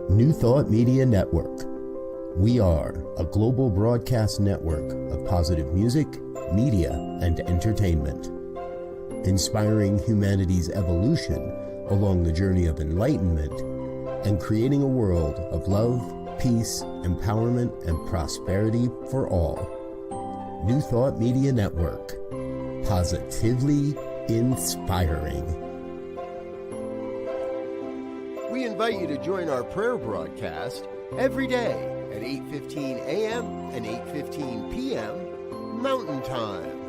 New Thought Media Network. We are a global broadcast network of positive music, media, and entertainment, inspiring humanity's evolution along the journey of enlightenment and creating a world of love, peace, empowerment, and prosperity for all. New Thought Media Network. Positively inspiring. We invite you to join our prayer broadcast every day at 8:15 a.m. and 8:15 p.m. Mountain Time.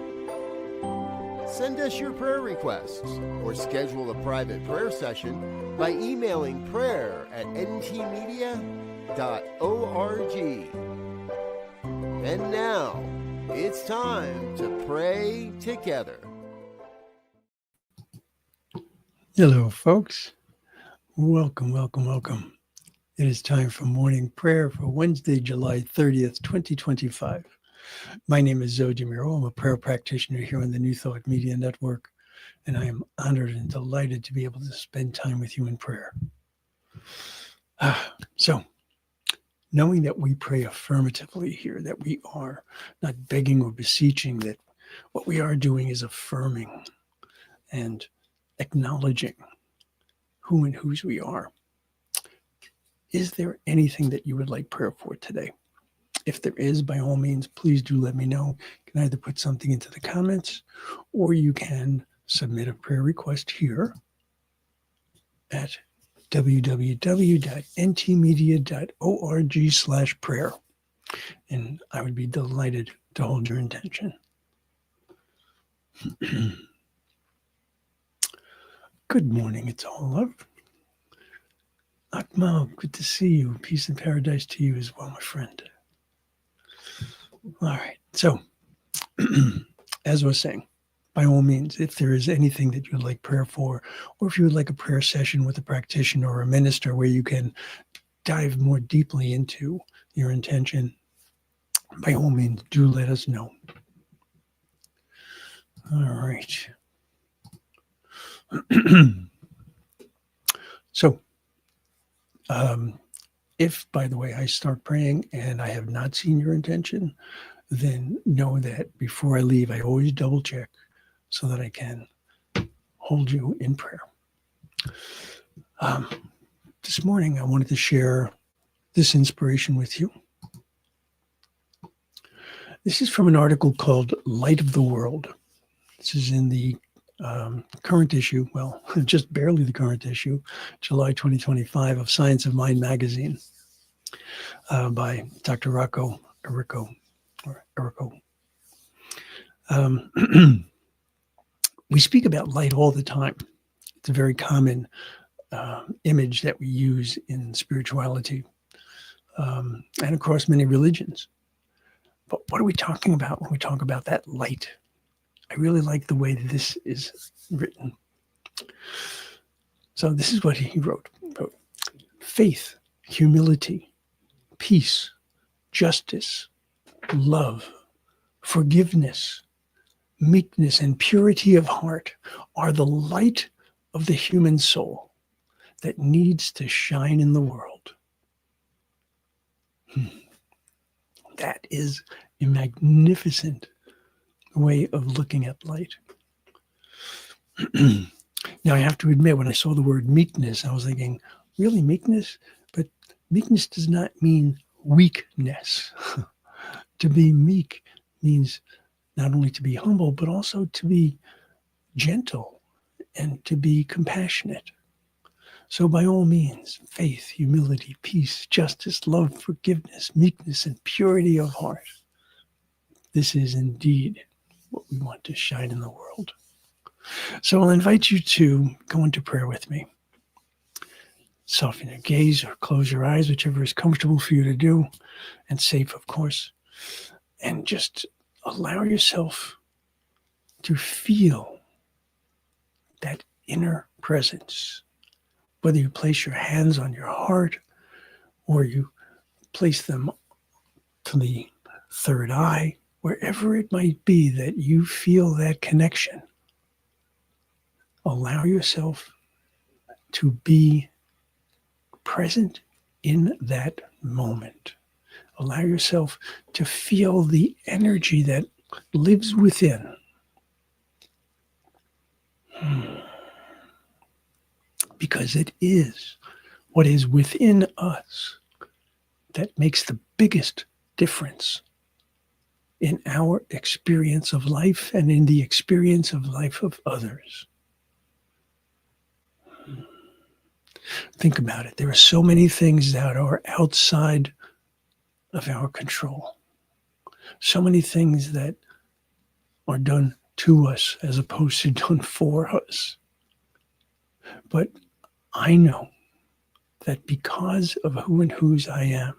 Send us your prayer requests or schedule a private prayer session by emailing prayer@ntmedia.org. And now, it's time to pray together. Hello, folks. Welcome, welcome, welcome. It is time for morning prayer for Wednesday, July 30th, 2025. My name is Muro. I'm a prayer practitioner here on the New Thought Media Network, and I am honored and delighted to be able to spend time with you in prayer. So, knowing that we pray affirmatively here, that we are not begging or beseeching, that what we are doing is affirming and acknowledging who and whose we are. Is there anything that you would like prayer for today? If there is, by all means, please do let me know. You can either put something into the comments or you can submit a prayer request here at www.ntmedia.org/prayer. And I would be delighted to hold your intention. Good morning, it's all love. Akmal, good to see you. Peace and paradise to you as well, my friend. All right, so as I was saying, by all means, if there is anything that you'd like prayer for, or if you would like a prayer session with a practitioner or a minister where you can dive more deeply into your intention, by all means, do let us know. All right. So, if, by the way, I start praying and I have not seen your intention, then know that before I leave, I always double check so that I can hold you in prayer. This morning, I wanted to share this inspiration with you. This is from an article called Light of the World. This is in the current issue, well, just barely the current issue, July 2025 of Science of Mind magazine by Dr. Rocco Errico. We speak about light all the time. It's a very common image that we use in spirituality and across many religions. But what are we talking about when we talk about that light? I really like the way this is written. So this is what he wrote. Faith, humility, peace, justice, love, forgiveness, meekness, and purity of heart are the light of the human soul that needs to shine in the world. That is a magnificent way of looking at light. Now, I have to admit, when I saw the word meekness, I was thinking, really, meekness? But meekness does not mean weakness. To be meek means not only to be humble, but also to be gentle and to be compassionate. So by all means, faith, humility, peace, justice, love, forgiveness, meekness, and purity of heart. This is indeed what we want to shine in the world. So I'll invite you to go into prayer with me. Soften your gaze or close your eyes, whichever is comfortable for you to do, and safe, of course. And just allow yourself to feel that inner presence. Whether you place your hands on your heart or you place them to the third eye, wherever it might be that you feel that connection, allow yourself to be present in that moment. Allow yourself to feel the energy that lives within. Because it is what is within us that makes the biggest difference in our experience of life and in the experience of life of others. Think about it. There are so many things that are outside of our control. So many things that are done to us as opposed to done for us. But I know that because of who and whose I am,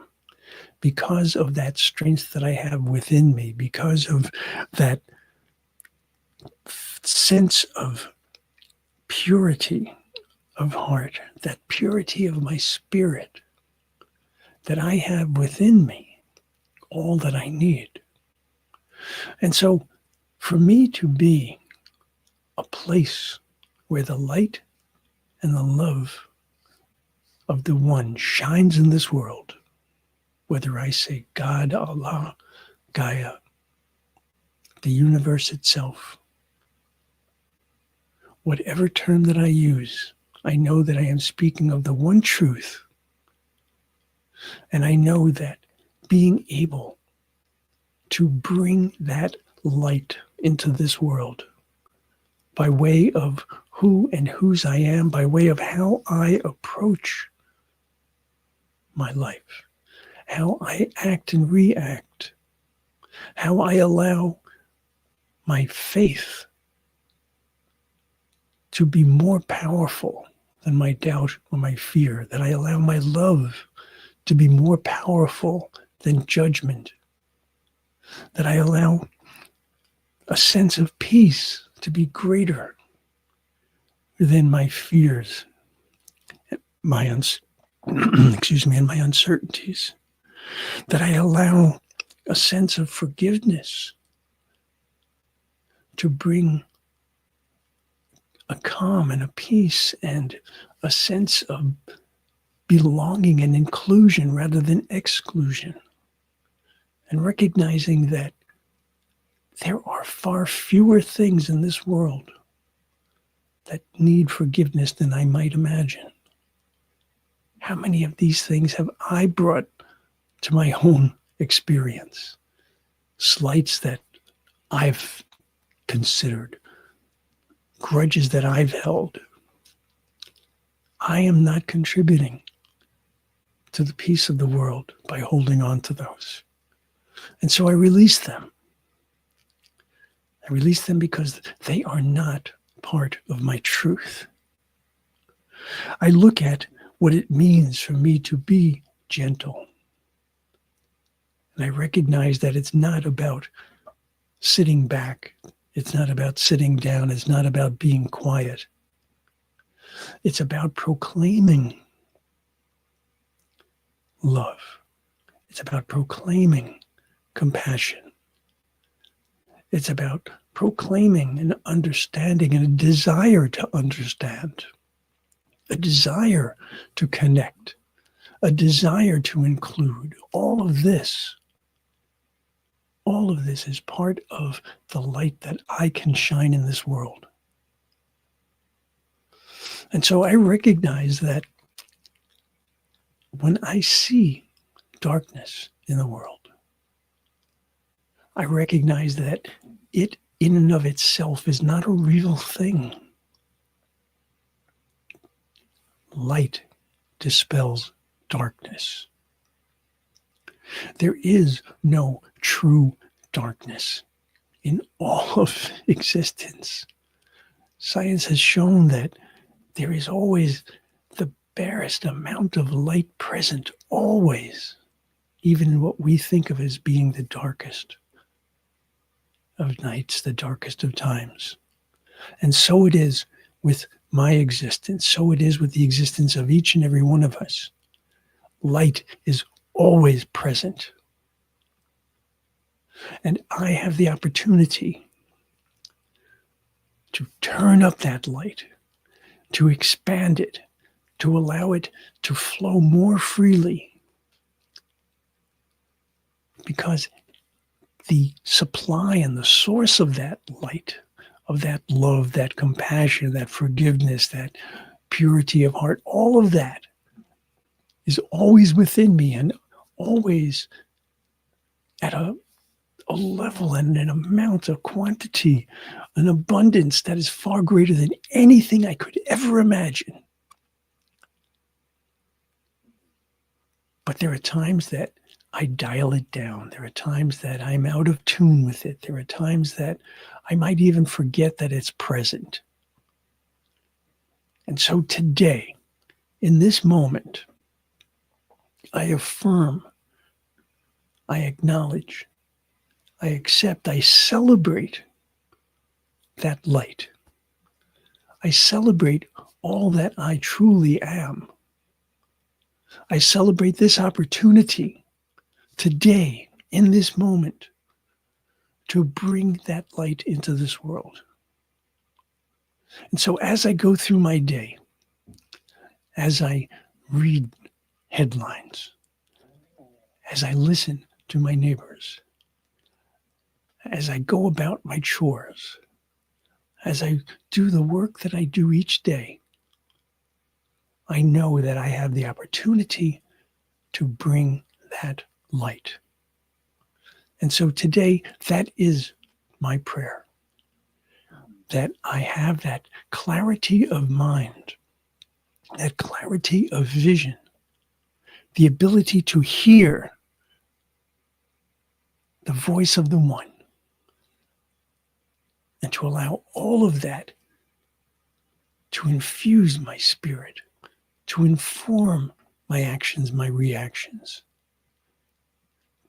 because of that strength that I have within me, because of that sense of purity of heart, that purity of my spirit, that I have within me all that I need. And so for me to be a place where the light and the love of the one shines in this world, whether I say God, Allah, Gaia, the universe itself, whatever term that I use, I know that I am speaking of the one truth. And I know that being able to bring that light into this world by way of who and whose I am, by way of how I approach my life, how I act and react, how I allow my faith to be more powerful than my doubt or my fear, that I allow my love to be more powerful than judgment, that I allow a sense of peace to be greater than my fears, my and my uncertainties, that I allow a sense of forgiveness to bring a calm and a peace and a sense of belonging and inclusion rather than exclusion. And recognizing that there are far fewer things in this world that need forgiveness than I might imagine. How many of these things have I brought to my own experience? Slights that I've considered, grudges that I've held. I am not contributing to the peace of the world by holding on to those. And so I release them. I release them because they are not part of my truth. I look at what it means for me to be gentle. And I recognize that it's not about sitting back. It's not about sitting down. It's not about being quiet. It's about proclaiming love. It's about proclaiming compassion. It's about proclaiming an understanding and a desire to understand, a desire to connect, a desire to include. All of this is part of the light that I can shine in this world. And so I recognize that when I see darkness in the world, I recognize that it in and of itself is not a real thing. Light dispels darkness. There is no true darkness in all of existence. Science has shown that there is always the barest amount of light present, always, even in what we think of as being the darkest of nights, the darkest of times. And so it is with my existence. So it is with the existence of each and every one of us. Light is always present. And I have the opportunity to turn up that light, to expand it, to allow it to flow more freely, because the supply and the source of that light, of that love, that compassion, that forgiveness, that purity of heart, all of that is always within me and always at a level and an amount, a quantity, an abundance that is far greater than anything I could ever imagine. But there are times that I dial it down. There are times that I'm out of tune with it. There are times that I might even forget that it's present. And so today, in this moment, I affirm, I acknowledge, I accept, I celebrate that light. I celebrate all that I truly am. I celebrate this opportunity today, in this moment, to bring that light into this world. And so as I go through my day, as I read headlines, as I listen to my neighbors, as I go about my chores, as I do the work that I do each day, I know that I have the opportunity to bring that light. And so today, that is my prayer, that I have that clarity of mind, that clarity of vision, the ability to hear the voice of the One, and to allow all of that to infuse my spirit, to inform my actions, my reactions,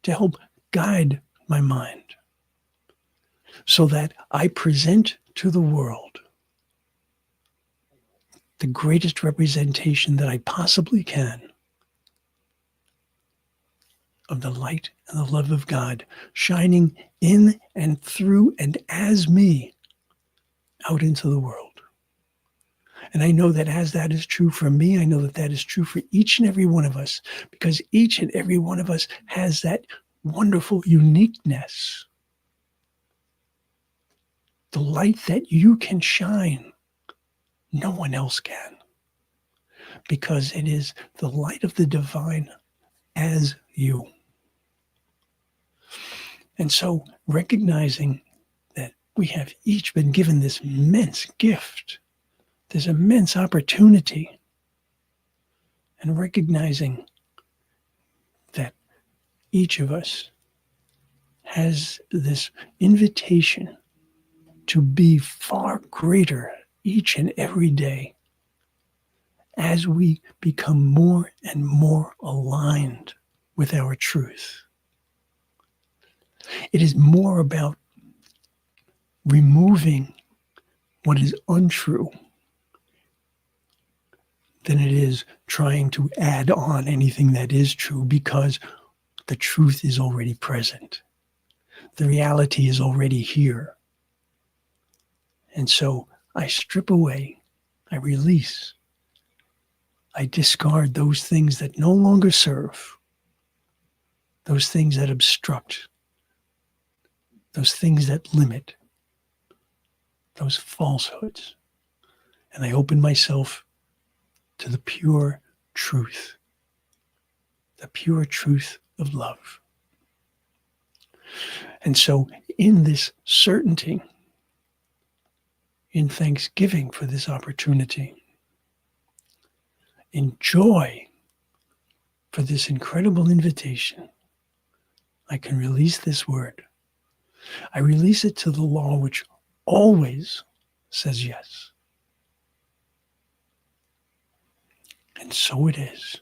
to help guide my mind, so that I present to the world the greatest representation that I possibly can of the light and the love of God shining in and through and as me out into the world. And I know that as that is true for me, I know that that is true for each and every one of us, because each and every one of us has that wonderful uniqueness. The light that you can shine, no one else can, because it is the light of the divine as you. And so recognizing that we have each been given this immense gift, this immense opportunity, and recognizing that each of us has this invitation to be far greater each and every day as we become more and more aligned with our truth. It is more about removing what is untrue than it is trying to add on anything that is true, because the truth is already present. The reality is already here. And so I strip away, I release, I discard those things that no longer serve, those things that obstruct, those things that limit, those falsehoods. And I open myself to the pure truth of love. And so in this certainty, in thanksgiving for this opportunity, in joy for this incredible invitation, I can release this word. I release it to the law which always says yes. And so it is.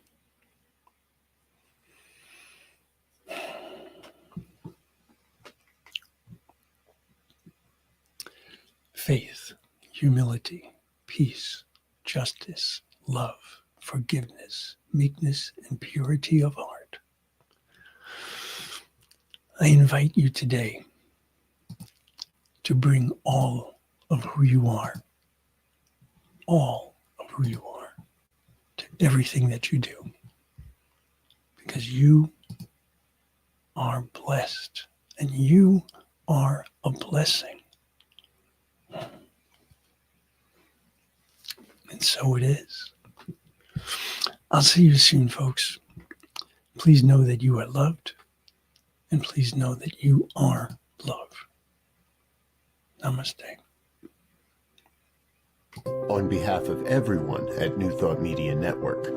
Faith, humility, peace, justice, love, forgiveness, meekness, and purity of heart. I invite you today to bring all of who you are, all of who you are, to everything that you do. Because you are blessed and you are a blessing. And so it is. I'll see you soon, folks. Please know that you are loved, and please know that you are love. Namaste. On behalf of everyone at New Thought Media Network,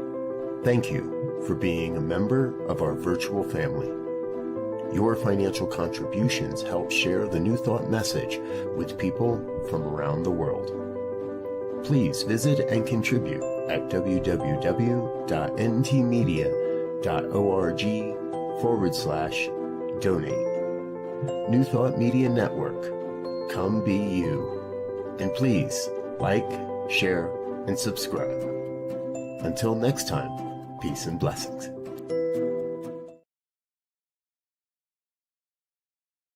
thank you for being a member of our virtual family. Your financial contributions help share the New Thought message with people from around the world. Please visit and contribute at www.ntmedia.org/donate. New Thought Media Network, come be you. And please like, share, and subscribe. Until next time, peace and blessings.